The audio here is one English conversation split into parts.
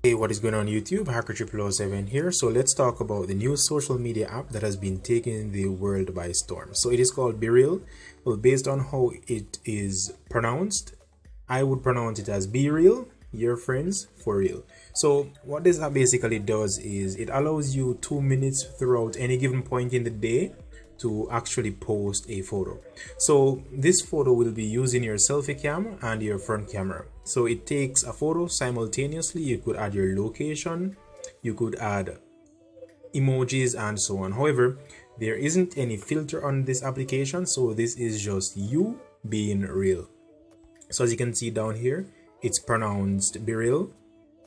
Hey, what is going on YouTube? Hacker007 here. So let's talk about the new social media app that has been taking the world by storm. So it is called BeReal. Well, based on how it is pronounced, I would pronounce it as BeReal, your friends for real. So what this app basically does is it allows you 2 minutes throughout any given point in the day to actually post a photo. So this photo will be using your selfie cam and your front camera. So it takes a photo simultaneously. You could add your location, you could add emojis and so on. However, there isn't any filter on this application, so this is just you being real. So as you can see down here, it's pronounced BeReal,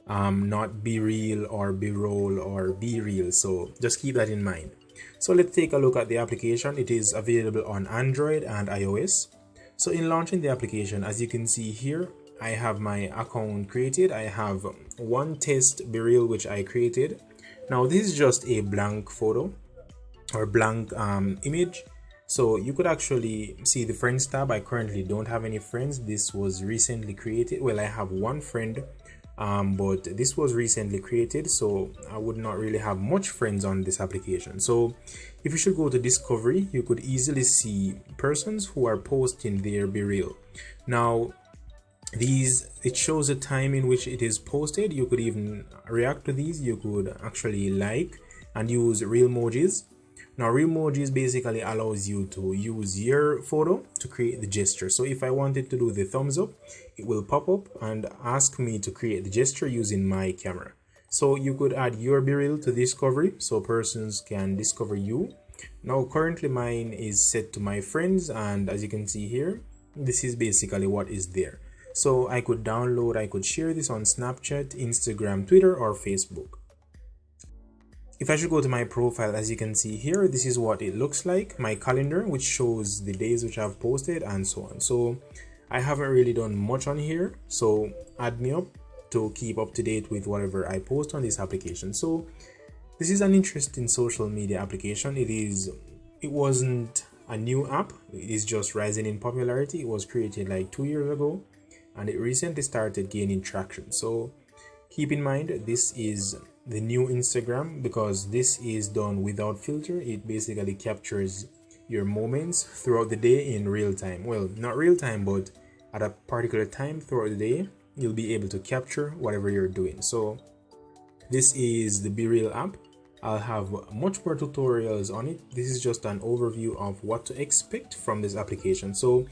not BeReal or BeRoll or BeReal. So just keep that in mind. So let's take a look at the application. It is available on Android and iOS. So in launching the application, as you can see here, I have my account created. I have one test BeReal which I created. Now this is just a blank photo or blank image. So you could actually see the friends tab. I currently don't have any friends. This was recently created. Well, I have one friend, but this was recently created, so I would not really have much friends on this application. So if you should go to discovery, you could easily see persons who are posting their BeReal. Now it shows the time in which it is posted. You could even react to these. You could actually like and use real emojis. Now real emojis basically allows you to use your photo to create the gesture. So if I wanted to do the thumbs up, it will pop up and ask me to create the gesture using my camera. So you could add your BeReal to discovery so persons can discover you. Now currently mine is set to my friends, and as you can see here, this is basically what is there. So I could download, I could share this on Snapchat, Instagram, Twitter, or Facebook. If I should go to my profile, as you can see here, this is what it looks like. My calendar, which shows the days which I've posted and so on. So I haven't really done much on here. So add me up to keep up to date with whatever I post on this application. So this is an interesting social media application. It wasn't a new app. It is just rising in popularity. It was created like 2 years ago, and it recently started gaining traction. So keep in mind, this is the new Instagram because this is done without filter. It basically captures your moments throughout the day in real time. Well, not real time, but at a particular time throughout the day, you'll be able to capture whatever you're doing. So this is the BeReal app. I'll have much more tutorials on it. This is just an overview of what to expect from this application. So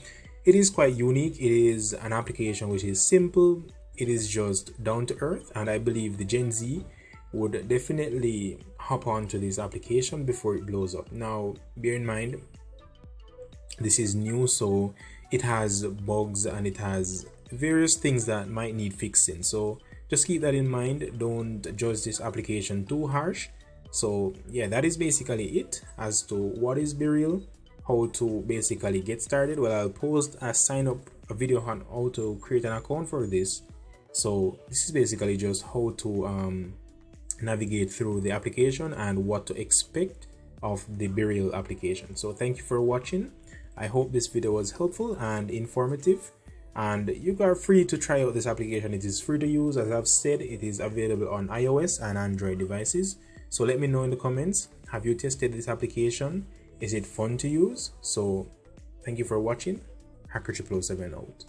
it is quite unique. It is an application which is simple. It is just down to earth, and I believe the Gen Z would definitely hop onto this application before it blows up. Now bear in mind, this is new, so it has bugs and it has various things that might need fixing. So just keep that in mind. Don't judge this application too harsh. So yeah, that is basically it as to what is BeReal, how to basically get started. Well, I'll post a video on how to create an account for this. So this is basically just how to navigate through the application and what to expect of the BeReal application. So thank you for watching. I hope this video was helpful and informative, and you are free to try out this application. It is free to use. As I've said, it is available on iOS and Android devices. So let me know in the comments, have you tested this application? Is it fun to use? So thank you for watching. Hacker007 out.